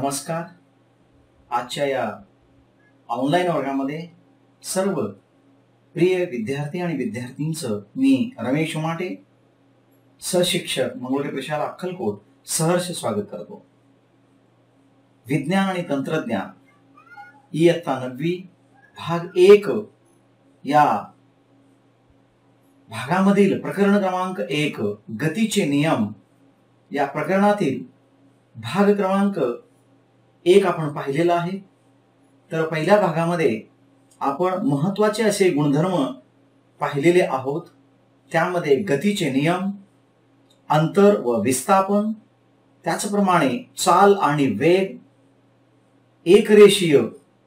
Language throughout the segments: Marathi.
नमस्कार. आजच्या या ऑनलाईन वर्गामध्ये सर्व प्रिय विद्यार्थी आणि विद्यार्थींचं मी रमेश उमाटे, सहशिक्षक मंगळूर प्रशाला अक्कलकोट सहर्ष स्वागत करतो. विज्ञान आणि तंत्रज्ञान इयत्ता 9वी भाग 1 या भागामधील प्रकरण क्रमांक 1 गतीचे नियम या प्रकरणातील भाग क्रमांक 1 आपण पाहिलेला आहे. तर पहिल्या भागामध्ये आपण महत्त्वाचे असे गुणधर्म पाहिलेले आहोत. त्यामध्ये गतीचे नियम, अंतर व विस्थापन, त्याचप्रमाणे चाल आणि वेग, एकरेषीय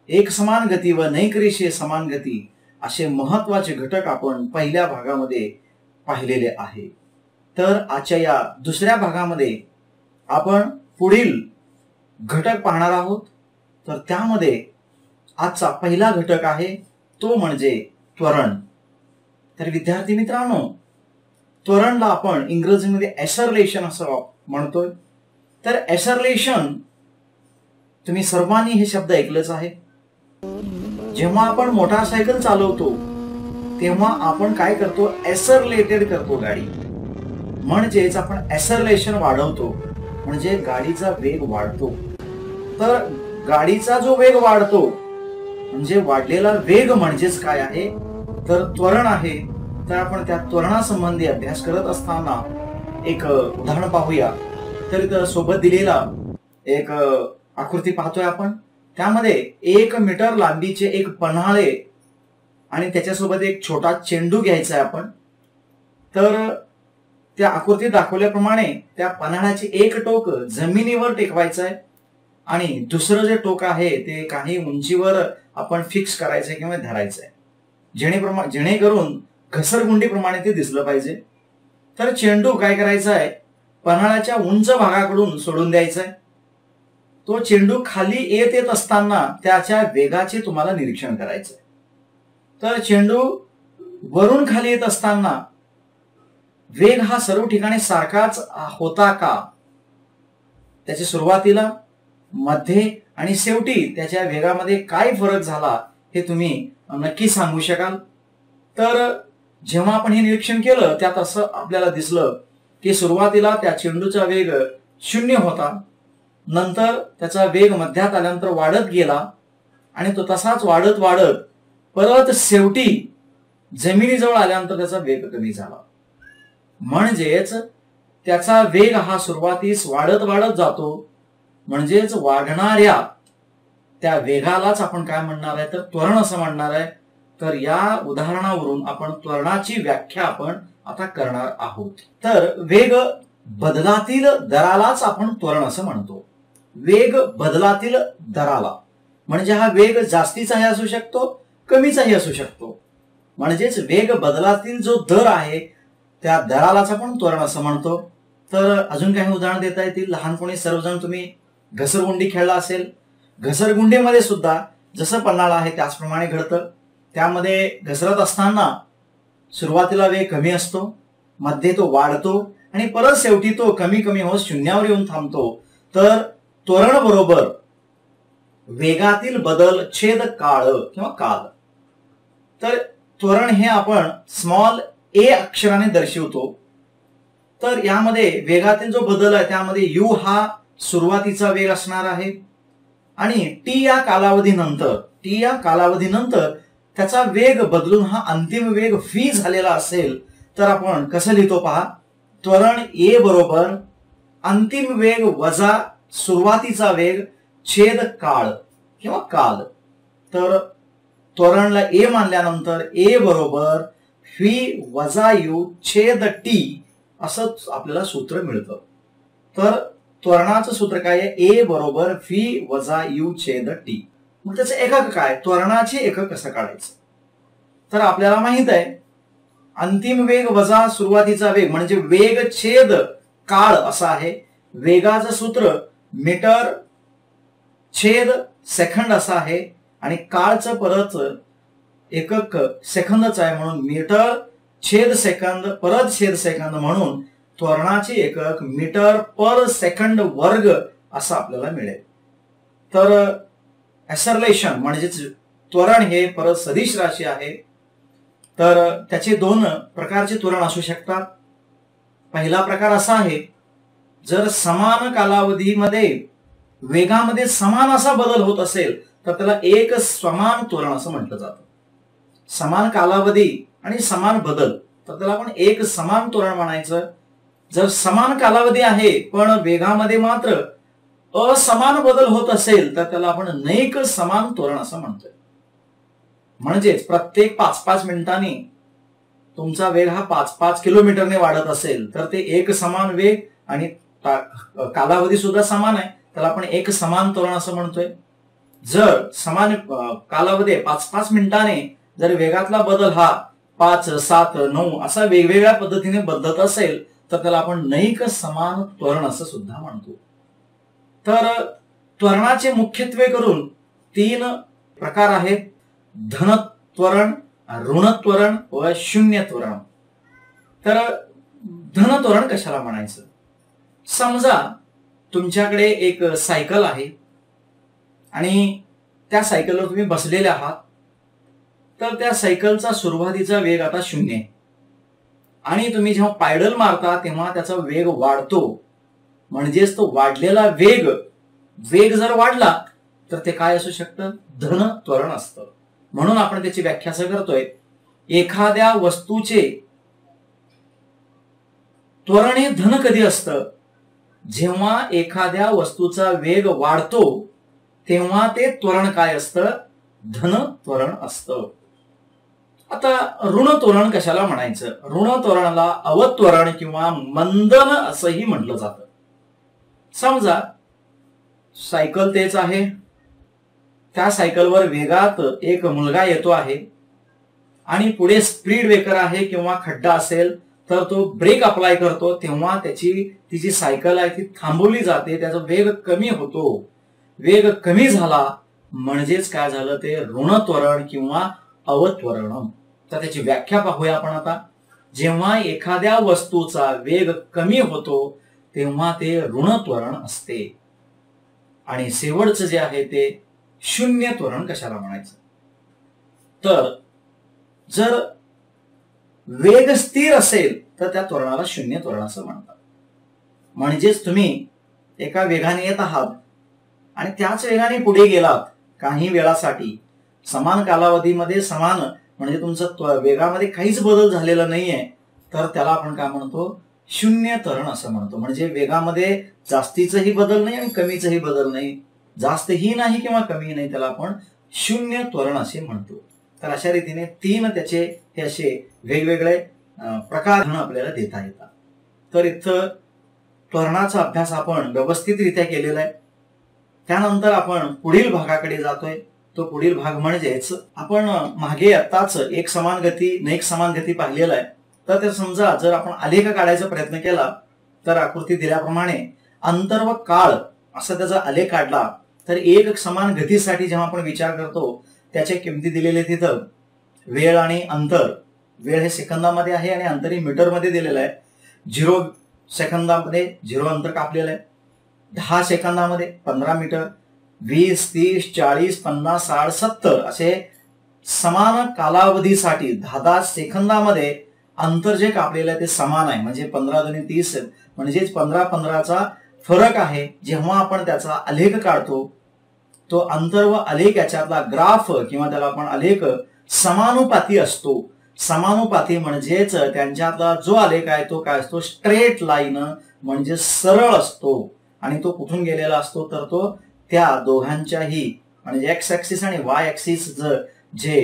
एकसमान गती व नैकरेषीय समान गती असे महत्त्वाचे घटक आपण पहिल्या भागामध्ये पाहिलेले आहे. तर आजच्या या दुसऱ्या भागामध्ये आपण पुढील घटक पाहणार आहोत. तर त्यामध्ये आजचा पहिला घटक आहे तो म्हणजे त्वरण. तर विद्यार्थी मित्रांनो, त्वरणला आपण इंग्रजीमध्ये ॲसरलेशन असं म्हणतोय. तर ॲसरलेशन तुम्ही सर्वांनी हे शब्द ऐकलेच आहे. जेव्हा आपण मोटारसायकल चालवतो तेव्हा आपण काय करतो, ॲसरलेटेड करतो गाडी. म्हणजेच आपण ॲसरलेशन वाढवतो, म्हणजे गाडीचा वेग वाढतो. तर गाडीचा जो वेग वाढतो म्हणजे वाढलेला वेग म्हणजेच काय आहे, तर त्वरण आहे. तर आपण त्या त्वरणासंबंधी अभ्यास करत असताना एक उदाहरण पाहूया. तर इथं सोबत दिलेला एक आकृती पाहतोय आपण. त्यामध्ये 1 मीटर लांबीचे एक पन्हाळे आणि त्याच्यासोबत एक छोटा चेंडू घ्यायचा आहे आपण. तर त्या आकृतीत दाखवल्याप्रमाणे त्या पन्हाळ्याचे एक टोक जमिनीवर टेकवायचं आहे आणि दुसरं जे टोक आहे ते काही उंचीवर आपण फिक्स करायचंय किंवा धरायचंय, जेणेकरून घसरगुंडीप्रमाणे ते दिसलं पाहिजे. तर चेंडू काय करायचा आहे, पन्हाळ्याच्या उंच भागाकडून सोडून द्यायचा आहे. तो चेंडू खाली येत असताना त्याच्या वेगाचे तुम्हाला निरीक्षण करायचंय. तर चेंडू वरून खाली येत असताना वेग हा सर्व ठिकाणी सारखाच होता का, त्याच्या सुरुवातीला, मध्ये आणि शेवटी त्याच्या वेगामध्ये काय फरक झाला हे तुम्ही नक्की सांगू शकाल. तर जेव्हा आपण हे निरीक्षण केलं त्यात असं आपल्याला दिसलं की सुरुवातीला त्या चेंडूचा वेग 0 होता, नंतर त्याचा वेग मध्यात आल्यानंतर वाढत गेला आणि तो तसाच वाढत वाढत परत शेवटी जमिनीजवळ आल्यानंतर त्याचा वेग कमी झाला. म्हणजेच त्याचा वेग हा सुरुवातीस वाढत वाढत जातो. म्हणजेच वाढणाऱ्या त्या वेगालाच आपण काय म्हणणार आहे, तर त्वरण असं म्हणणार आहे. तर या उदाहरणावरून आपण त्वरणाची व्याख्या आपण आता करणार आहोत. तर वेग बदलातील दरालाच आपण त्वरण असं म्हणतो. वेग बदलातील दराला म्हणजे हा वेग जास्तीचाही असू शकतो, कमीचाही असू शकतो. म्हणजेच वेग बदलातील जो दर आहे त्या दरालाच आपण त्वरण असं म्हणतो. तर अजून काही उदाहरण देता येतील. लहानपणी सर्वजण तुम्ही घसरगुंडी खेळला असेल. घसरगुंडीमध्ये सुद्धा जसं पन्हाळा आहे त्याचप्रमाणे घडतं. त्यामध्ये घसरत असताना सुरुवातीला वेग कमी असतो, मध्ये तो वाढतो आणि परत शेवटी तो कमी कमी होत 0वर येऊन थांबतो. तर त्वरण बरोबर वेगातील बदल छेद काळ किंवा काल. तर त्वरण हे आपण स्मॉल ए अक्षराने दर्शवतो. तर यामध्ये वेगातील जो बदल आहे त्यामध्ये u हा सुरुवातीचा वेग असणार आहे आणि टी या कालावधीनंतर त्याचा वेग बदलून हा अंतिम वेग v झालेला असेल तर आपण कसं लिहितो पहा, त्वरण ए बरोबर अंतिम वेग वजा सुरुवातीचा वेग छेद काळ किंवा काल. तर त्वरणला ए मानल्यानंतर ए बरोबर v वजा u छेद टी असं आपल्याला सूत्र मिळतं. तर त्वरणाचं सूत्र काय आहे, ए बरोबर v वजा u छेद टी. मग त्याचं एकक काय, त्वरणाचे एकक कसं काढायचं. तर आपल्याला माहित आहे अंतिम वेग वजा सुरुवातीचा वेग म्हणजे वेग छेद काळ असं आहे. वेगाचं सूत्र मीटर छेद सेकंद असं आहे आणि काळचं परत एकक सेकंदच आहे, म्हणून मीटर छेद सेकंद परत छेद सेकंद म्हणून त्वरणाचे एकक मीटर पर सेकंड वर्ग असं आपल्याला मिळेल. तर ऍसरलेशन म्हणजेच त्वरण हे परत सदिश राशी आहे. तर त्याचे दोन प्रकारचे त्वरण असू शकतात. पहिला प्रकार असा आहे, जर समान कालावधीमध्ये वेगामध्ये समान असा बदल होत असेल तर त्याला एक समान त्वरण असं म्हटलं जातं. समान कालावधी आणि समान बदल तर त्याला आपण एक समान त्वरण म्हणायचं. जर समान कालावधी आहे पण वेगामध्ये मात्र असमान बदल होत असेल तर त्याला आपण नैक समान त्वरण असं म्हणतोय. म्हणजेच प्रत्येक 5-5 मिनिटांनी तुमचा वेग हा 5-5 किलोमीटरने वाढत असेल तर ते एक समान वेग आणि कालावधी सुद्धा समान आहे, त्याला आपण एक समान त्वरण असं म्हणतोय. जर समान कालावधी 5-5 मिनिटाने जर वेगातला बदल हा 5, 7, 9 असा वेगवेगळ्या पद्धतीने बदलत असेल तर त्याला आपण नैक समान त्वरण असं सुद्धा म्हणतो. तर त्वरणाचे मुख्यत्वे करून 3 प्रकार आहेत, धन त्वरण, ऋण त्वरण व शून्य त्वरण. तर धन त्वरण कशाला म्हणायचं? समजा तुमच्याकडे एक सायकल आहे आणि त्या सायकलवर तुम्ही बसलेले आहात. तर त्या सायकलचा सुरुवातीचा वेग आता 0 आहे आणि तुम्ही जेव्हा पायडल मारता तेव्हा त्याचा वेग वाढतो. म्हणजेच तो वाढलेला वेग जर वाढला तर ते काय असू शकतं? धन त्वरण असतं. म्हणून आपण त्याची व्याख्या असं करतोय, एखाद्या वस्तूचे त्वरण हे धन कधी असतं? जेव्हा एखाद्या वस्तूचा वेग वाढतो तेव्हा ते त्वरण काय असतं? धन त्वरण असतं. आता ऋण त्वरण कशाला म्हणायचं? ऋण त्वरणाला अवत्वरण किंवा मंदन असंही म्हटलं जातं. समजा सायकल तेच आहे, त्या सायकलवर वेगात एक मुलगा येतो आहे आणि पुढे स्पीड ब्रेकर आहे किंवा खड्डा असेल तर तो ब्रेक अप्लाय करतो, तेव्हा ती जी सायकल आहे ती थांबवली जाते, त्याचा वेग कमी होतो. वेग कमी झाला म्हणजेच काय झालं? ते ऋण त्वरण किंवा अवत्वरण. तर त्याची व्याख्या पाहूया आपण आता. जेव्हा एखाद्या वस्तूचा वेग कमी होतो तेव्हा ते ऋण त्वरण असते. आणि शेवटचं जे आहे ते शून्य त्वरण कशाला म्हणायचं? तर जर वेग स्थिर असेल तर त्या त्वरणाला शून्य त्वरण असं म्हणतात. म्हणजेच तुम्ही एका वेगाने येत आहात आणि त्याच वेगाने पुढे गेलात काही वेळासाठी, समान कालावधीमध्ये समान म्हणजे तुमचं वेगामध्ये काहीच बदल झालेला नाहीये, तर त्याला आपण काय म्हणतो? शून्य त्वरण असं म्हणतो. म्हणजे वेगामध्ये जास्तीचंही बदल नाही आणि कमीचंही बदल नाही, जास्तही नाही किंवा कमी नाही, त्याला आपण शून्य त्वरण असे म्हणतो. तर अशा रीतीने 3 त्याचे हे असे वेगवेगळे प्रकार आपल्याला देता येतात. तर इथं त्वरणाचा अभ्यास आपण व्यवस्थितरित्या केलेला आहे. त्यानंतर आपण पुढील भागाकडे जातोय. तो पुढील भाग म्हणजेच आपण मागे आताच एक समान गती, नैक समान गती पाहिलेला आहे. तर ते समजा जर आपण आलेख काढायचा प्रयत्न केला तर आकृती दिल्याप्रमाणे अंतर व काळ असा त्याचा आलेख काढला तर एक समान गतीसाठी जेव्हा आपण विचार करतो त्याच्या किमती दिलेल्या तिथं वेळ आणि अंतर. वेळ हे सेकंदामध्ये आहे आणि अंतर हे मीटरमध्ये दिलेलं आहे. 0 सेकंदामध्ये 0 अंतर कापलेलं आहे. 10 सेकंदामध्ये 15 मीटर, 20, 30, 40, 50, 60, 70 असे समान कालावधीसाठी 10 सेकंदामध्ये अंतर जे कापलेलं आहे ते समान आहे. म्हणजे 15 दुनी 30 म्हणजेच 15-15चा फरक आहे. जेव्हा आपण त्याचा आलेख काढतो तो अंतर व आलेख याच्यातला ग्राफ किंवा त्याला आपण आलेख समानुपाती असतो. समानुपाती म्हणजेच त्यांच्यातला जो आलेख आहे तो काय असतो? स्ट्रेट लाईन म्हणजे सरळ असतो. आणि तो कुठून गेलेला असतो? तर तो त्या दोघांच्याही म्हणजे एक्स ऍक्सिस आणि वाय ऍक्सिस जे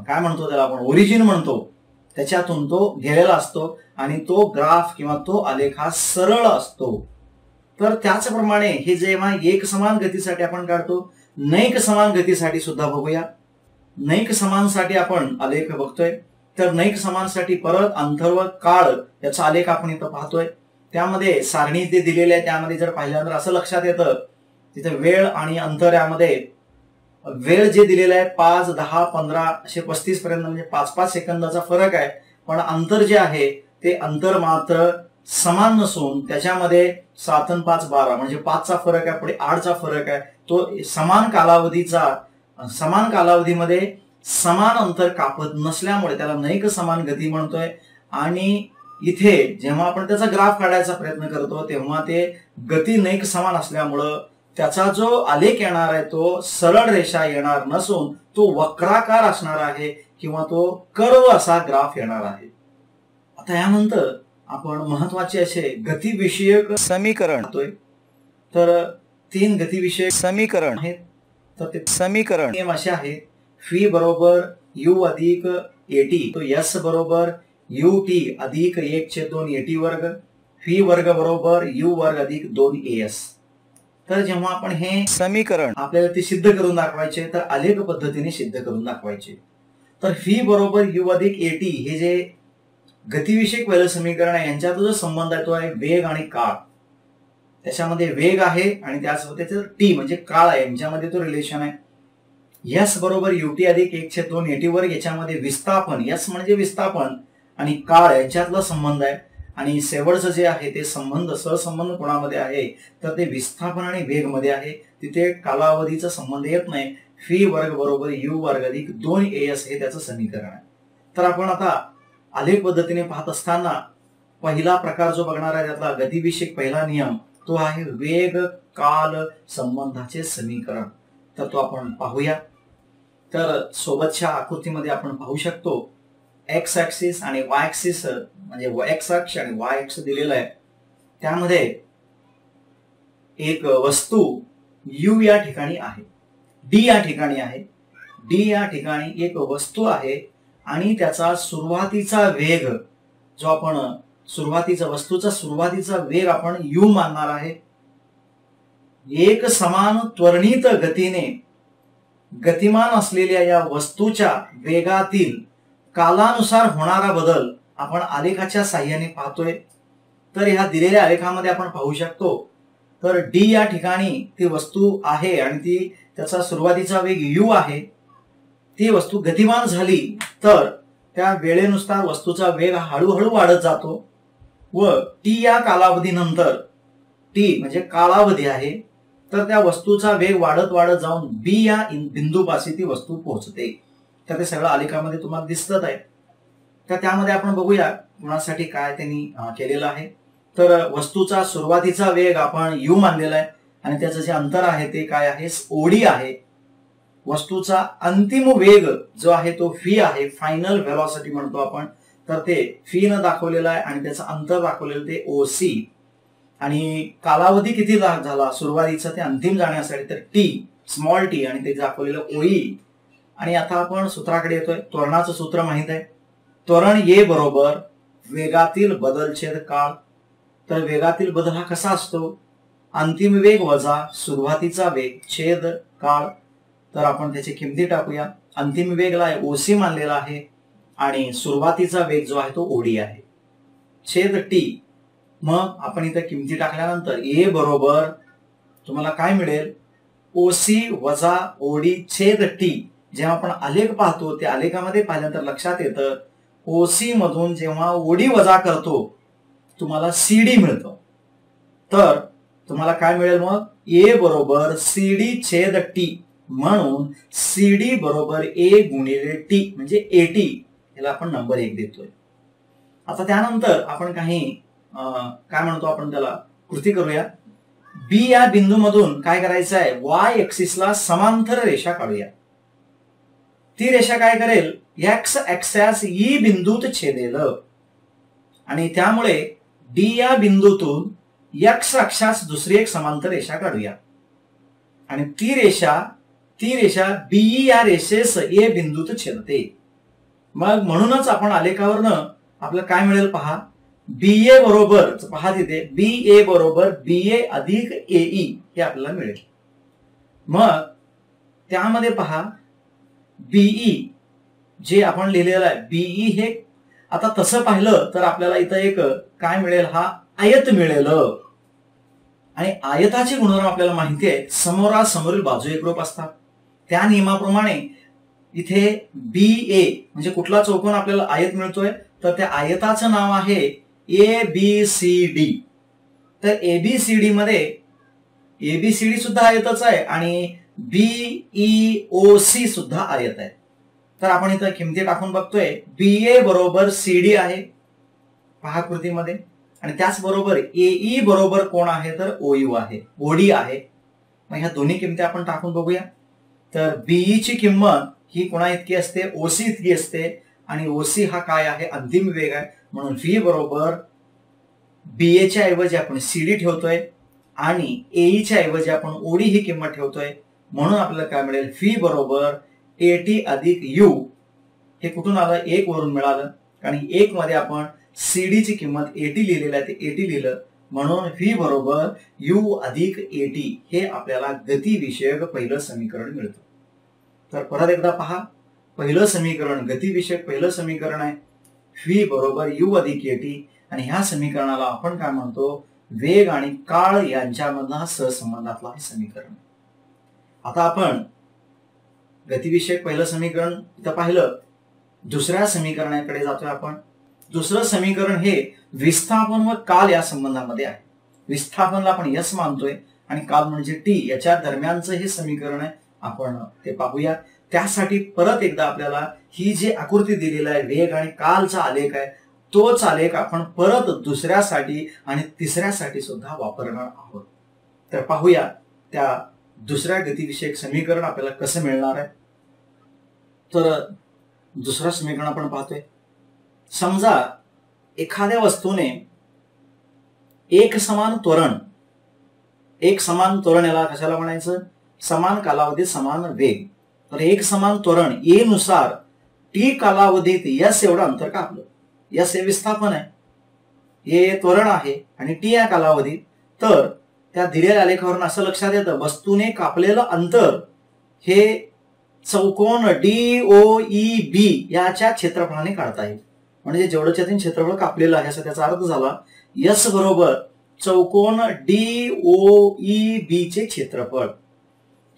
काय म्हणतो त्याला आपण ओरिजिन म्हणतो त्याच्यातून तो गेलेला असतो आणि तो ग्राफ किंवा तो आलेख हा सरळ असतो. तर त्याचप्रमाणे हे जेव्हा एक समान गतीसाठी आपण काढतो, नैक समान गतीसाठी सुद्धा बघूया. नैक समानसाठी आपण आलेख बघतोय. तर नैक समानसाठी परत अंतर व काळ याचा आलेख आपण इथं पाहतोय. त्यामध्ये सारणी जे दिलेली आहे त्यामध्ये जर पाहिल्यानंतर असं लक्षात येतं तिथे वेळ आणि अंतर यामध्ये वेळ जे दिलेला आहे 5, 10, 15 असे 35 पर्यंत म्हणजे 5-5 सेकंदाचा फरक आहे. पण अंतर जे आहे ते अंतर मात्र समान नसून त्याच्यामध्ये 7 आणि 5 12 म्हणजे 5चा फरक आहे, पुढे 8चा फरक आहे. तो समान कालावधीमध्ये समान अंतर कापत नसल्यामुळे त्याला नैक समान गती म्हणतोय. आणि इथे जेव्हा आपण त्याचा ग्राफ काढायचा प्रयत्न करतो तेव्हा ते गती नैक समान असल्यामुळं त्याचा जो आलेख येणार आहे तो सरळ रेषा येणार नसून तो वक्राकार असणार आहे किंवा तो कर्व असा ग्राफ येणार आहे. आता यानंतर आपण महत्वाचे असे गतिविषयक समीकरण होतोय. तर 3 गतिविषयक समीकरण आहेत. तर ते समीकरण असे आहे: फी बरोबर यू अधिक एटी, तो एस बरोबर यू टी अधिक 1/2 एटी वर्ग, फी वर्ग बरोबर यू वर्ग अधिक 2 एस. तर जेव्हा आपण हे समीकरण आपल्याला ते सिद्ध करून दाखवायचे तर आलेख पद्धतीने सिद्ध करून दाखवायचे. तर फी बरोबर यू अधिक एटी हे जे गतिविषयक पहिलं समीकरण आहे यांच्यात जो संबंध आहे तो आहे वेग आणि काळ. त्याच्यामध्ये वेग आहे आणि त्यासोबत टी म्हणजे काळ आहे, यांच्यामध्ये तो रिलेशन आहे. यस बरोबर युटी अधिक 1/2 एटी वर्ग, याच्यामध्ये विस्थापन, यस म्हणजे विस्थापन आणि काळ यांच्यातला संबंध आहे. आणि शेवटचं जे आहे ते संबंध सहसंबंध कोणामध्ये आहे तर ते विस्थापन आणि वेग मध्ये आहे. तिथे कालावधीचा संबंध येत नाही. फी वर्ग बरोबर यू वर्ग अधिक 2 एस हे त्याचं समीकरण आहे. तर आपण आता आलेख पद्धतीने पाहत असताना पहिला प्रकार जो बघणार आहे त्यातला गतिविषयक पहिला नियम तो आहे वेग काल संबंधाचे समीकरण. तर तो आपण पाहूया. तर सोबतच्या आकृतीमध्ये आपण पाहू शकतो एक्स ऍक्सिस आणि वाय ऍक्सिस म्हणजे एक्स अक्ष आणि वाय अक्ष दिलेला आहे. त्यामध्ये एक वस्तू यू या ठिकाणी आहे, डी या ठिकाणी आहे. डी या ठिकाणी एक वस्तू आहे आणि त्याचा सुरुवातीचा वेग जो आपण वस्तूचा सुरुवातीचा वेग आपण यू मानणार आहे. एक समान त्वरणित गतीने गतिमान असलेल्या या वस्तूच्या वेगातील कालानुसार होणारा बदल आपण आलेखाच्या साहाय्याने पाहतोय. तर ह्या दिलेल्या आलेखामध्ये आपण पाहू शकतो तर डी या ठिकाणी ती वस्तू आहे आणि त्याचा सुरुवातीचा वेग यू आहे. ती वस्तू गतिमान झाली तर त्या वेळेनुसार वस्तूचा वेग हळूहळू वाढत जातो व टी या कालावधीनंतर, टी म्हणजे कालावधी आहे, तर त्या वस्तूचा वेग वाढत वाढत जाऊन बी या बिंदूपाशी ती वस्तू पोहोचते. तर ते सगळं आलेखामध्ये तुम्हाला दिसत आहे. तर त्यामध्ये आपण बघूया कोणासाठी काय त्यांनी केलेलं आहे. तर वस्तूचा सुरुवातीचा वेग आपण यू मानलेला आहे आणि त्याचं जे अंतर आहे ते काय आहे ओडी आहे. वस्तूचा अंतिम वेग जो आहे तो फी आहे, फायनल व्हेलॉसिटी म्हणतो आपण. तर ते फी न दाखवलेलं आहे आणि त्याचं अंतर दाखवलेलं ते ओसी. आणि कालावधी किती झाला सुरुवातीचा ते अंतिम जाण्यासाठी तर टी स्मॉल टी आणि ते दाखवलेलं ओई. आणि आता आपण सूत्राकडे येतोय. त्वरणाचं सूत्र माहित आहे. त्वरण ए बरोबर वेगातील बदल छेद काळ. तर वेगातील बदल हा कसा असतो अंतिम वेग वजा सुरुवातीचा वेग छेद काळ. तर आपण त्याची किमती टाकूया. अंतिम वेगला ओसी मानलेला आहे आणि सुरुवातीचा वेग जो आहे तो ओडी आहे छेद टी. मग आपण इथं किमती टाकल्यानंतर ए बरोबर तुम्हाला काय मिळेल ओसी वजा ओडी छेद टी. जेव्हा आपण आलेख पाहतो त्या आलेखामध्ये पाहिल्यानंतर लक्षात येतं ओसी मधून जेव्हा ओडी वजा करतो तुम्हाला सीडी मिळतं. तर तुम्हाला काय मिळेल मग ए बरोबर सीडी छेद टी. म्हणून सीडी बरोबर ए गुणिले टी म्हणजे एटी. याला आपण नंबर 1 देतोय. आता त्यानंतर आपण काही काय म्हणतो आपण त्याला कृती करूया. बी या बिंदूमधून काय करायचं आहे वाय एक्सिसला समांतर रेषा काढूया. ती रेषा काय करेल एक्स ऍक्सिस ई बिंदूत छेदेल आणि त्यामुळे डी या बिंदूतून एक्स अक्षास दुसरी एक समांतर रेषा काढूया आणि ती रेषा बीई या रेषेस ए बिंदूत छेदते. मग म्हणूनच आपण आलेखावरनं आपलं काय मिळेल पहा बीए बरोबर पहा तिथे बीए बरोबर बीए अधिक एई हे आपल्याला मिळेल. मग त्यामध्ये पहा बीई जे आपण लिहिलेलं आहे बीई हे आता तसं पाहिलं तर आपल्याला इथं एक काय मिळेल हा आयत मिळेल. आणि आयताचे गुणधर्म आपल्याला माहिती आहे समोरासमोरील बाजू एकरूप असतात. त्या नियमाप्रमाणे इथे बी ए म्हणजे कुठला चौकोन आपल्याला आयत मिळतोय तर त्या आयताचं नाव आहे ए बी सी डी. तर एबीसीडी मध्ये एबीसीडी सुद्धा आयतच आहे आणि बीईओसी सुद्धा आयत आहे. तर आपण इथं किमती टाकून बघतोय. बीए बरोबर सीडी आहे पहा कृतीमध्ये, आणि त्याचबरोबर एई बरोबर कोण आहे तर ओयू आहे, ओडी आहे. मग ह्या दोन्ही किमती आपण टाकून बघूया. तर बीई ची किंमत ही कोणा इतकी असते, ओसी इतकी असते, आणि ओसी हा काय आहे, अंतिम वेग आहे. म्हणून व्ही बरोबर बीए च्या ऐवजी आपण सीडी ठेवतोय आणि एई च्या ऐवजी आपण ओडी ही किंमत ठेवतोय. म्हणून आपल्याला काय मिळेल, व्ही बरोबर एटी अधिक यू. हे कुठून आलं, 1 वरून मिळालं, कारण 1 मध्ये आपण सीडी ची किंमत एटी लिहिलेलं आहे, ते 80 लिहिलं. म्हणून व्ही बरोबर यू अधिक एटी हे आपल्याला गतिविषयक पहिलं समीकरण मिळतं. तर परत एकदा पहा, पहिलं समीकरण गतिविषयक पहिलं समीकरण आहे, व्ही बरोबर यू अधिक एटी, आणि ह्या समीकरणाला आपण काय म्हणतो, वेग आणि काळ यांच्यामधला सहसंबंधातला हे समीकरण. आता आपण गतिविषयक पहिलं समीकरण इथं पाहिलं. दुसऱ्या समीकरणाकडे जातोय आपण. दुसरं समीकरण हे विस्थापन व काल या संबंधामध्ये आहे. विस्थापनला आपण यस मानतोय आणि काल म्हणजे टी, याच्या दरम्यानचं हे समीकरण आहे. आपण ते पाहूया. त्यासाठी परत एकदा आपल्याला ही जी आकृती दिलेली आहे, वेग आणि कालचा आलेख आहे, तोच आलेख आपण परत दुसऱ्यासाठी आणि तिसऱ्यासाठी सुद्धा वापरणार आहोत. तर पाहूया त्या दुसऱ्या गतिविषयक समीकरण आपल्याला कसं मिळणार आहे. तर दुसरं समीकरण आपण पाहतोय. समजा एखाद्या वस्तूने एक समान त्वरण याला कशाला म्हणायचं, समान कालावधीत समान वेग. तर एक समान त्वरण ए नुसार टी कालावधीत यस एवढं अंतर कापलं. यस हे विस्थापन आहे, ए त्वरण आहे, आणि टी या कालावधीत. तर त्या दिलेल्या आलेखावरून असं लक्षात येतं, वस्तूने कापलेलं अंतर हे चौकोन DOEB याच्या क्षेत्रफळाने काढता येईल. म्हणजे जेवढं त्यातील क्षेत्रफळ कापलेलं आहे असा त्याचा अर्थ झाला, यस बरोबर चौकोन DOEB चे क्षेत्रफळ.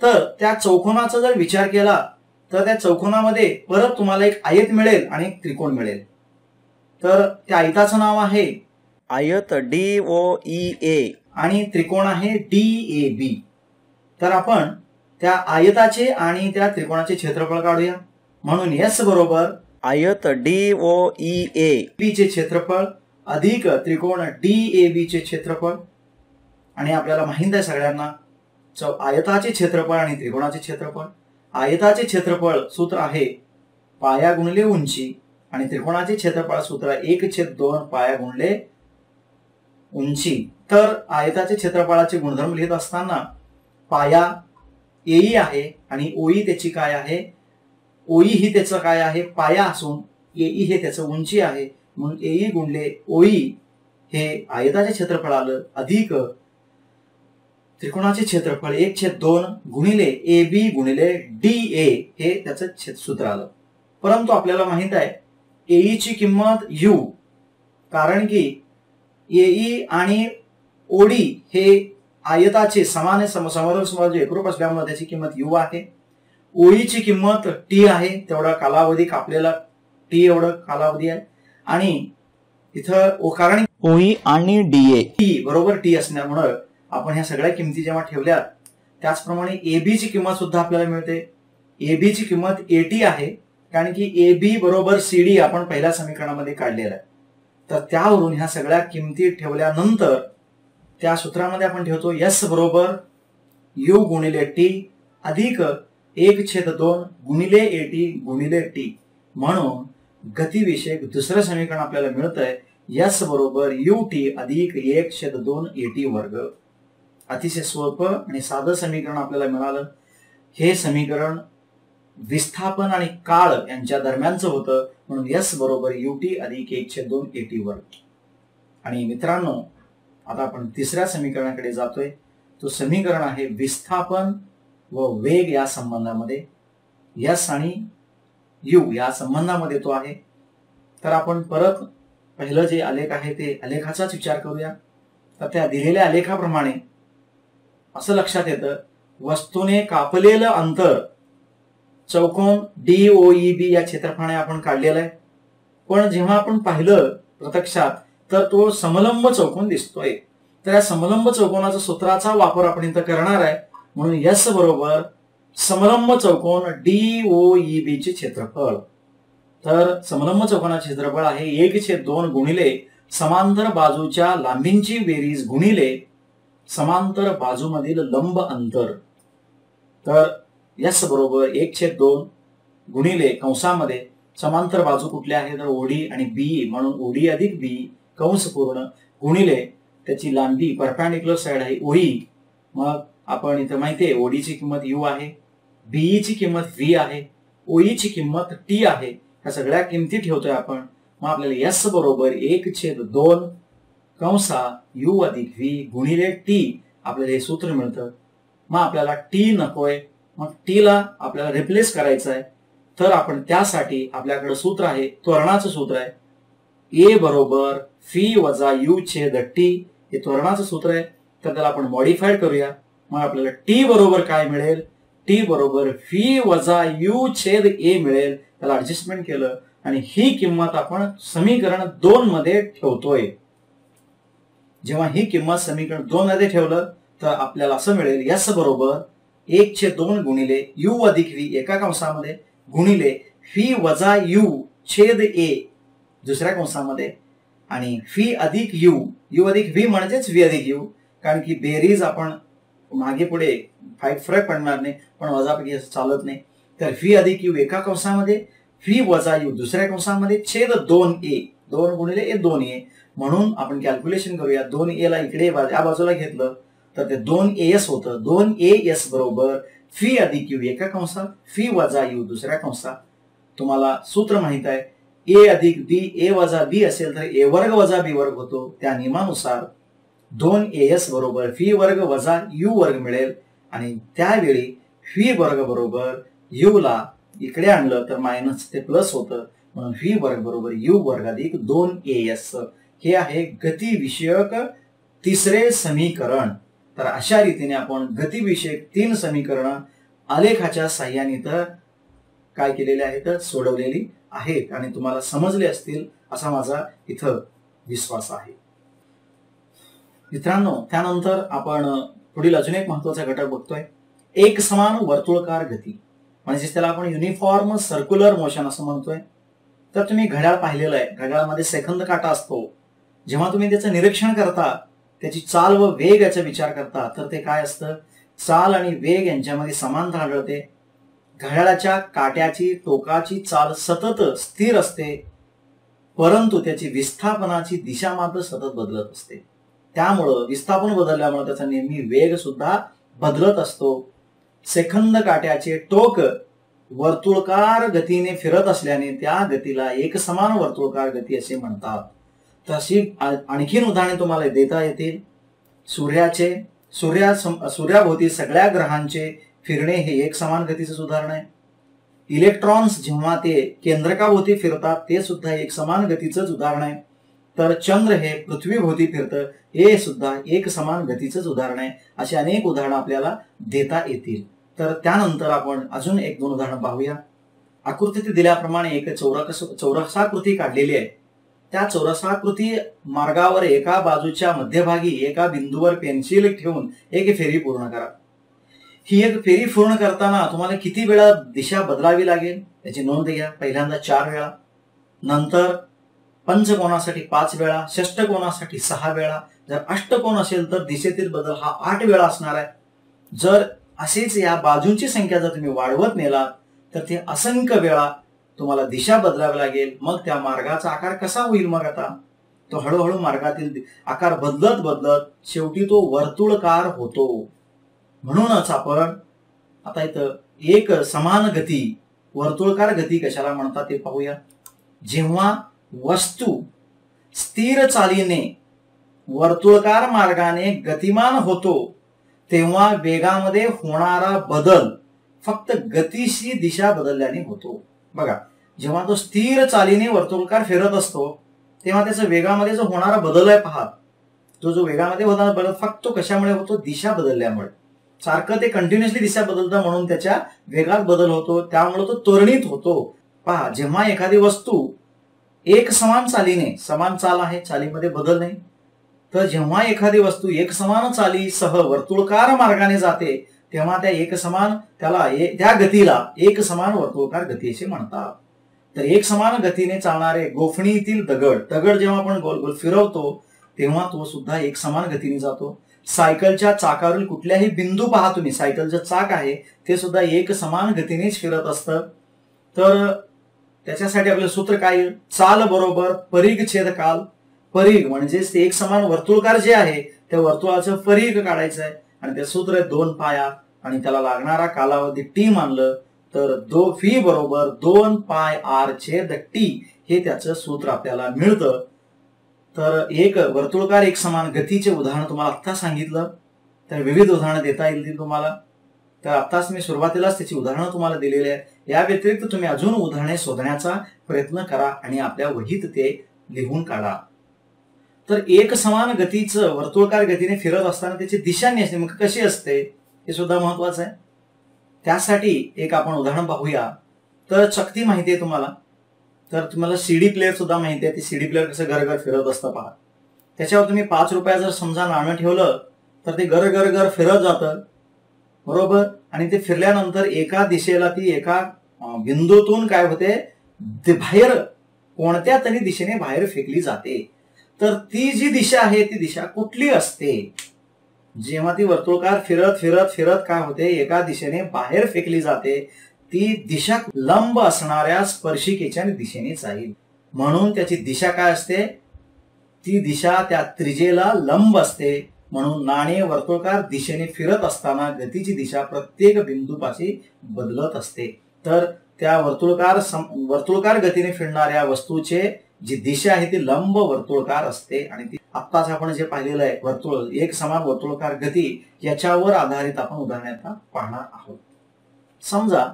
तर त्या चौकोनाचा जर विचार केला तर त्या चौकोनामध्ये परत तुम्हाला एक आयत मिळेल आणि एक त्रिकोण मिळेल. तर त्या आयताचं नाव आहे आयत DOEA आणि त्रिकोण आहे DAB. तर आपण त्या आयताचे आणि त्या त्रिकोणाचे क्षेत्रफळ काढूया. म्हणून यस बरोबर आयत DOEA चे क्षेत्रफळ अधिक त्रिकोण DAB चे क्षेत्रफळ. आणि आपल्याला माहित आहे सगळ्यांना आयताचे क्षेत्रफळ आणि त्रिकोणाचे क्षेत्रफळ. आयताचे क्षेत्रफळ सूत्र आहे पाया गुणिले उंची, आणि त्रिकोणाचे क्षेत्रफळ सूत्र 1/2 पाया गुणिले उंची. तर आयताचे क्षेत्रफळाचे गुणधर्म लिहित असताना पाया एई आहे आणि ओई त्याची काय आहे, ओई ही त्याचं काय आहे, पाया असून एई हे त्याचं उंची आहे. म्हणून एई गुणिले ओई हे आयताचे क्षेत्रफळ आलं, अधिक त्रिकोणाचे क्षेत्रफळ 1/2 गुणिले AB गुणिले DA हे त्याचं सूत्र आलं. परंतु आपल्याला माहित आहे एई ची किंमत यू, कारण की एई आणि ओडी हे आयताचे समान समोरासमोर एकरूप असल्यामुळे त्याची किंमत यू आहे. ओईची किंमत टी आहे, तेवढा कालावधी कापलेला टी एवढं कालावधी आहे. आणि इथं कारण ओई आणि डीए टी बरोबर टी असल्यामुळे आपण ह्या सगळ्या किमती जेव्हा ठेवल्या त्याचप्रमाणे एबी ची किंमत सुद्धा आपल्याला मिळते. एबी ची किंमत 80 आहे, कारण की एबी बरोबर सीडी आपण पहिल्या समीकरणामध्ये काढलेला आहे. तर त्यावरून ह्या सगळ्या किमती ठेवल्यानंतर त्या सूत्रामध्ये आपण ठेवतो यस बरोबर यू गुणिले टी अधिक 1/2 गुणिले एटी गुणिले टी. म्हणून गतिविषयक दुसरं समीकरण आपल्याला मिळतंय यस बरोबर यू टी अधिक 1/2 एटी वर्ग. अतिशय सोपं आणि साधं समीकरण आपल्याला मिळालं. हे समीकरण विस्थापन आणि काळ यांच्या दरम्यानचं होतं, म्हणून यस बरोबर यू टी अधिक 1/2 एटी वर्ग. आणि मित्रांनो आता आपण तिसऱ्या समीकरणाकडे जातोय. तो समीकरण आहे विस्थापन व वेग या संबंधामध्ये, यस आणि यू या संबंधामध्ये तो आहे. तर आपण परत पहिलं जे आलेख आहे ते आलेखाचाच विचार करूया. तर त्या दिलेल्या आलेखाप्रमाणे असं लक्षात येतं, वस्तूने कापलेलं अंतर चौकोन DOEB या क्षेत्रफळाने आपण काढलेलं आहे. पण जेव्हा आपण पाहिलं प्रत्यक्षात तर तो समलंब चौकोन दिसतोय. तर या समलंब चौकोनाच्या सूत्राचा वापर आपण इथं करणार आहे. म्हणून यस बरोबर समलंब चौकोन DOEB चे क्षेत्रफळ. तर समलंब चौकोनाचे क्षेत्रफळ आहे 1/2 गुणिले समांतर बाजूच्या लांबींची बेरीज गुणिले समांतर बाजूमधील लंब अंतर. तर यस बरोबर 1/2 गुणिले कंसामध्ये समांतर बाजू कुठल्या आहे तर ओडी आणि बी, म्हणून ओडी अधिक बी कंस पूर्ण गुणिले त्याची लांबी परपॅन्डिक्युलर साइड आहे ओई. मग आपण इथं माहितीये ओडीची किंमत यू आहे, बीईची किंमत व्ही आहे, ओईची किंमत टी आहे. ह्या सगळ्या किमती ठेवतोय आपण. मग आपल्याला यस बरोबर 1/2 कंसा यू अधिक व्ही गुणिले टी आपल्याला हे सूत्र मिळतं. मग आपल्याला टी नकोय, मग टी ला आपल्याला रिप्लेस करायचं आहे. तर आपण त्यासाठी आपल्याकडे सूत्र आहे, त्वरणाचं सूत्र आहे ए बरोबर फी वजा यू छेद टी. हे त्वरणाचं सूत्र आहे. तर त्याला आपण मॉडिफाईड करूया. मग आपल्याला टी बरोबर काय मिळेल, टी बरोबर फी वजा यू छेद ए मिळेल. त्याला ऍडजस्टमेंट केलं आणि ही किंमत आपण समीकरण 2 मध्ये ठेवतोय. जेव्हा ही किंमत समीकरण 2 मध्ये ठेवलं तर आपल्याला असं मिळेल यस बरोबर 1/2 गुणिले यू अधिक व्ही एका कंसामध्ये गुणिले फी वजा यू छेद ए दुसऱ्या कंसामध्ये आणि फी अधिक यू, यू अधिक व्ही म्हणजेच व्ही अधिक यू. कारण की बेरीज आपण मागे पुढे फरक पडणार नाही, पण वजापैकी चालत नाही. तर फी अधिक यू एका कंसामध्ये, फी वजा यू दुसऱ्या कंसामध्ये छेद 2a, 2 गुणिले ए 2a. म्हणून आपण कॅल्क्युलेशन करूया. 2a ला इकडे या बाजूला घेतलं तर ते 2as होतं. 2as बरोबर फी अधिक यू एका कंसात, फी वजा यू दुसऱ्या कंसात. तुम्हाला सूत्र माहित आहे ए अधिक बी, ए वजा बी असेल तर ए वर्ग वजा बी वर्ग होतो. त्या नियमानुसार 2as बरोबर फी वर्ग वजा यू वर्ग मिळेल. आणि त्यावेळी फी वर्ग बरोबर यू ला इकडे आणलं तर मायनस ते प्लस होतं. म्हणून फी वर्ग बरोबर यू वर्ग अधिक 2as. हे आहे गतिविषयक तिसरे समीकरण. तर अशा रीतीने आपण गतिविषयक 3 समीकरण आलेखाच्या साह्याने तर काय केलेले आहेत सोडवलेली आहेत आणि तुम्हाला समजले असतील असा माझा इथं विश्वास आहे. मित्रांनो, त्यानंतर आपण पुढील अजून एक महत्वाचा घटक बघतोय, एक समान वर्तुळकार गती. म्हणजे त्याला आपण युनिफॉर्म सर्क्युलर मोशन असं म्हणतोय. तर तुम्ही घड्याळ पाहिलेलं आहे, घड्याळामध्ये सेकंद काटा असतो. जेव्हा तुम्ही त्याचं निरीक्षण करता, त्याची चाल व वेग याचा विचार करता, तर ते काय असतं, चाल आणि वेग यांच्यामध्ये समानता आढळते. घड्याळाच्या काट्याची टोकाची चाल सतत स्थिर असते, परंतु त्याची विस्थापनाची दिशा मात्र सतत बदलत असते. त्यामुळं विस्थापन बदलल्यामुळे त्याचा नेहमी वेग सुद्धा बदलत असतो. सेकंद काट्याचे टोक वर्तुळकार गतीने फिरत असल्याने त्या गतीला एकसमान वर्तुळकार गती असे म्हणतात. तशी आणखीन उदाहरणे तुम्हाला देता येतील. सूर्याभोवती सगळ्या ग्रहांचे फिरणे हे एक समान गतीचं उदाहरण आहे. इलेक्ट्रॉन्स जेव्हा ते केंद्रकाभोवती फिरतात ते सुद्धा एक समान गतीचंच उदाहरण आहे. तर चंद्र हे पृथ्वीभोवती फिरतं हे सुद्धा एक समान गतीचंच उदाहरण आहे. अशी अनेक उदाहरणं आपल्याला देता येतील. तर त्यानंतर आपण अजून 1-2 उदाहरणं पाहूया. आकृतीत दिल्याप्रमाणे एक चौरसाकृती काढलेली आहे. त्या चौरसाकृती मार्गावर एका बाजूच्या मध्यभागी एका बिंदूवर पेन्सिल ठेवून एक फेरी पूर्ण करा. ही एक फेरी पूर्ण करताना तुम्हाला किती वेळा दिशा बदलावी लागेल याची नोंद घ्या. पहिल्यांदा 4 वेळा, नंतर पंचकोनासाठी 5 वेळा, षष्टकोनासाठी 6 वेळा, जर अष्टकोन असेल तर दिशेतील बदल हा 8 वेळा असणार आहे. जर असेच या बाजूंची संख्या जर तुम्ही वाढवत नेलात तर ते असंख्य वेळा तुम्हाला दिशा बदलावी लागेल. मग त्या मार्गाचा आकार कसा होईल, मग आता तो हळूहळू मार्गातील आकार बदलत बदलत शेवटी तो वर्तुळकार होतो. म्हणूनच आपण आता इथं एक समान गती, वर्तुळकार गती कशाला म्हणतात ते पाहूया. जेव्हा वस्तू स्थिर चालीने वर्तुळकार मार्गाने गतिमान होतो तेव्हा वेगामध्ये होणारा बदल फक्त गतीची दिशा बदलल्याने होतो. बघा, जेव्हा तो स्थिर चालीने वर्तुळकार फिरत असतो तेव्हा त्याचा वेगामध्ये जो होणारा बदल आहे पहा, तो जो वेगामध्ये होणारा बदल फक्त कशामुळे होतो, दिशा बदलल्यामुळे. सारखं ते कंटिन्युअसली दिशा बदलतं म्हणून त्याच्या वेगात बदल होतो, त्यामुळे तो त्वरित होतो. पहा, जेव्हा एखादी वस्तू एक समान चालीने, समान चाल आहे, चालीमध्ये बदल नाही, तर जेव्हा एखादी वस्तू एकसमान चालीसह वर्तुळकार मार्गाने जाते तेव्हा त्या गतीला एकसमान वर्तुळकार गती असे म्हणतात. तर एकसमान गतीने चालणारे गोफणीतील दगड जेव्हा आपण गोल गोल फिरवतो तेव्हा तो सुद्धा एकसमान गतीने जातो. सायकलच्या चाकावरील कुठल्याही बिंदू पहा तुम्ही, सायकलचं चाक आहे ते सुद्धा एकसमान गतीनेच फिरत असतं. तर त्याच्यासाठी आपलं सूत्र काय, चाल बरोबर परीघ छेद काल. परीघ म्हणजेच ते एकसमान वर्तुळकार जे आहे त्या वर्तुळाचं परीघ काढायचं आहे आणि ते सूत्र आहे 2 पाया आणि त्याला लागणारा कालावधी टी मानलं तर फी बरोबर 2 पाय आर छेद टी हे त्याचं सूत्र आपल्याला मिळतं. तर एक वर्तुळकार एकसमान गतीचे उदाहरण तुम्हाला आत्ता सांगितलं, तर विविध उदाहरणं देता येतील तुम्हाला. तर आत्ताच मी सुरुवातीलाच त्याची उदाहरणं तुम्हाला दिलेली आहे. या व्यतिरिक्त तुम्ही अजून उदाहरणे शोधण्याचा प्रयत्न करा आणि आपल्या वहीत ते लिहून काढा. तर एकसमान गतीचं वर्तुळकार गतीने फिरत असताना त्याची दिशा नेमकी कशी असते हे सुद्धा महत्वाचं आहे. त्यासाठी एक आपण उदाहरण पाहूया. तर चकती माहिती आहे तुम्हाला, तर तुम्हाला सीडी प्लेअर सुद्धा माहिती आहे. ती सीडी प्लेअर कसं घर फिरत असतं पहा. त्याच्यावर तुम्ही 5 रुपया जर समजा नाणं ठेवलं तर ते घर फिरत जातं बरोबर. आणि ते फिरल्यानंतर एका दिशेला ती एका बिंदूतून काय होते, बाहेर कोणत्या तरी दिशेने बाहेर फेकली जाते. तर ती जी दिशा आहे ती दिशा कुठली असते, जेव्हा ती वर्तुळकार फिरत फिरत फिरत काय होते एका दिशेने बाहेर फेकली जाते, ती दिशा लंब असणाऱ्या स्पर्शिकेच्या दिशेने जाईल. म्हणून त्याची दिशा काय असते, ती दिशा त्या त्रिज्येला लंब असते. म्हणून नाणे वर्तुळकार दिशेने फिरत असताना गतीची दिशा प्रत्येक बिंदूपाशी बदलत असते. तर त्या वर्तुळकार गतीने फिरणाऱ्या वस्तूचे जी दिशा आहे ती लंब वर्तुळकार असते. आणि ती आत्ताच आपण जे पाहिलेलं आहे एक समान वर्तुळकार गती, याच्यावर आधारित आपण उदाहरण आता पाहणार आहोत. समजा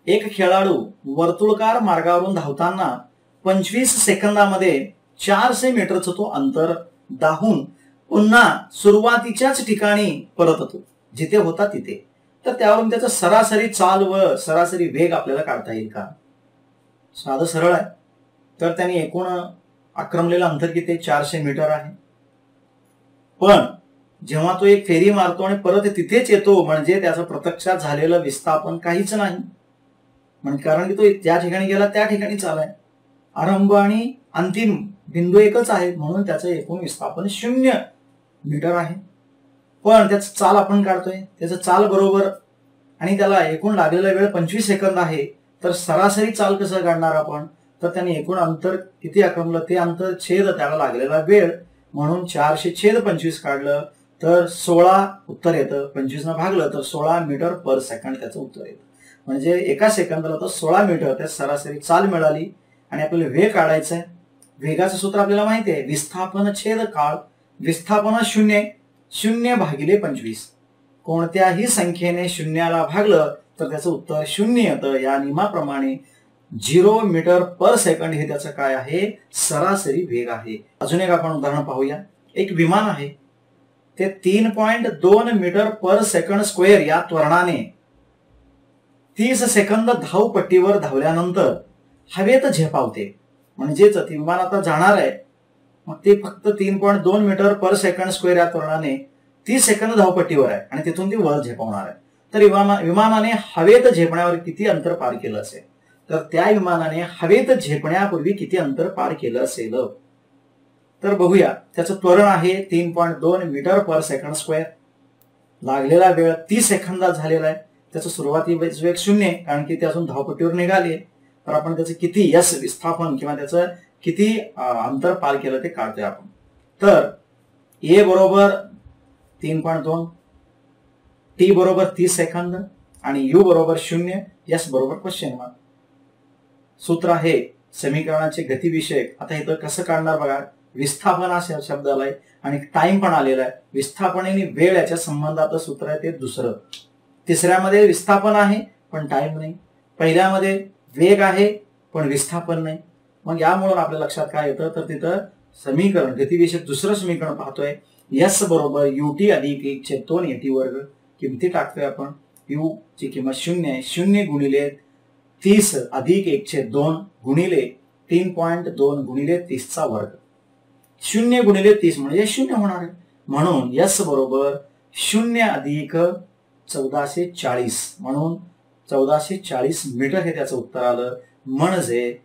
एक खेळाडू वर्तुळकार मार्गावरून धावताना 25 सेकंदामध्ये 400 मीटरचं तो अंतर दाहून पुन्हा सुरुवातीच्याच ठिकाणी परत होतो जिथे होता तिथे. तर त्यावरून त्याचा सरासरी चाल व सरासरी वेग आपल्याला काढता येईल का? साधं सरळ आहे. तर त्याने एकूण आक्रमलेलं अंतर किती, 400 मीटर आहे. पण जेव्हा तो एक फेरी मारतो आणि परत तिथेच येतो म्हणजे त्याचं प्रत्यक्षात झालेलं विस्थापन काहीच नाही. म्हणजे कारण की तो ज्या ठिकाणी गेला त्या ठिकाणी चालाय. आरंभ आणि अंतिम बिंदू एकच आहे म्हणून त्याचं एकूण विस्थापन 0 मीटर आहे. पण त्याचं चाल आपण काढतोय, त्याचं चाल बरोबर आणि त्याला एकूण लागलेला वेळ 25 सेकंद आहे. तर सरासरी चाल कसं काढणार आपण, तर त्याने एकूण अंतर किती आक्रमलं ते अंतर छेद त्याला लागलेला वेळ म्हणून 400 छेद 25 काढलं तर 16 उत्तर येतं. 25 न भागलं तर 16 मीटर पर सेकंड त्याचं उत्तर येतं. म्हणजे एका सेकंदाला तर 16 मीटर त्या सरासरी चाल मिळाली. आणि आपल्याला वेग काढायचा आहे. वेगाचं सूत्र आपल्याला माहिती आहे, विस्थापन छेद काळ. विस्थापन 0 भागिले 25. कोणत्याही संख्येने 0ला भागलं तर त्याचं उत्तर 0 येतं. या नियमाप्रमाणे 0 मीटर पर सेकंड हे त्याचं काय आहे, सरासरी वेग आहे. अजून एक आपण उदाहरण पाहूया. एक विमान आहे ते 3.2 मीटर पर सेकंड स्क्वेअर या त्वरणाने 30 सेकंद धावपट्टीवर धावल्यानंतर हवेत झेपावते. म्हणजेच ते विमान आता जाणार आहे, मग ते फक्त 3.2 मीटर पर सेकंड स्क्वेअर या त्वरणाने 30 सेकंद धावपट्टीवर आहे आणि तिथून ती वर झेपावणार आहे. तर विमानाने हवेत झेपण्यावर किती अंतर पार केलं असेल, तर त्या विमानाने हवेत झेपण्यापूर्वी किती अंतर पार केलं असेल. तर बघूया. त्याचं त्वरण आहे 3.2 मीटर पर सेकंड स्क्वेअर. लागलेला वेळ 30 सेकंदात झालेला आहे. त्याचं सुरुवातीचा वेग 0 कारण की ते अजून धावपट्टीवर निघाले. तर आपण त्याचं किती विस्थापन किंवा त्याचं किती अंतर पार केलं ते काढतोय आपण. तर ए बरोबर 3.2, टी बरोबर 30 सेकंद आणि यू बरोबर 0, एस बरोबर क्वेश्चन मार्क. सूत्र आहे समीकरणाचे गतिविषयक. आता इथं कसं काढणार बघा. विस्थापन हा शब्द आलाय आणि टाइम पण आलेला आहे. विस्थापन आणि वेळ याच्या संबंधाचं सूत्र आहे ते दुसरं. तिसऱ्यामध्ये विस्थापन आहे पण टाइम नाही. पहिल्यामध्ये वेग आहे पण विस्थापन नाही. मग यामुळे आपल्या लक्षात काय येतं, तर तिथं समीकरण गतिविषयक दुसरं समीकरण पाहतोय. एस बरोबर यूटी अधिक 1/2 एटी वर्ग. किमती टाकतोय आपण. यू ची किंमत 0 आहे. 0 गुणिले 30 अधिक 1/2 गुणिले 3.2 गुणिले 30चा वर्ग. 0 गुणिले 30 म्हणजे 0 होणार आहे. म्हणून S बरोबर 0 अधिक 1440 म्हणून 1440 मीटर हे त्याचं उत्तर आलं. म्हणजे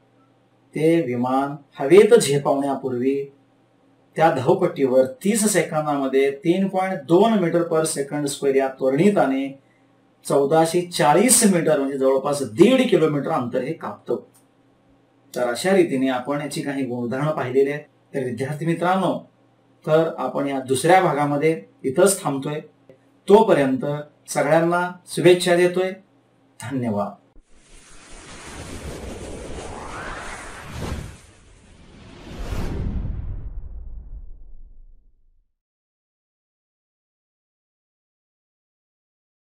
ते विमान हवेत झेपावण्यापूर्वी त्या धावपट्टीवर 30 सेकंदामध्ये 3.2 मीटर पर सेकंड स्क्वेअर या त्वरणिताने 1440 मीटर म्हणजे जवळपास 1.5 किलोमीटर अंतर हे कापतं. तर अशा रीतीने आपण याची काही उदाहरणं पाहिलेली आहेत. तर विद्यार्थी मित्रांनो, तर आपण या दुसऱ्या भागामध्ये इथंच थांबतोय. तोपर्यंत सगळ्यांना शुभेच्छा देतोय. धन्यवाद.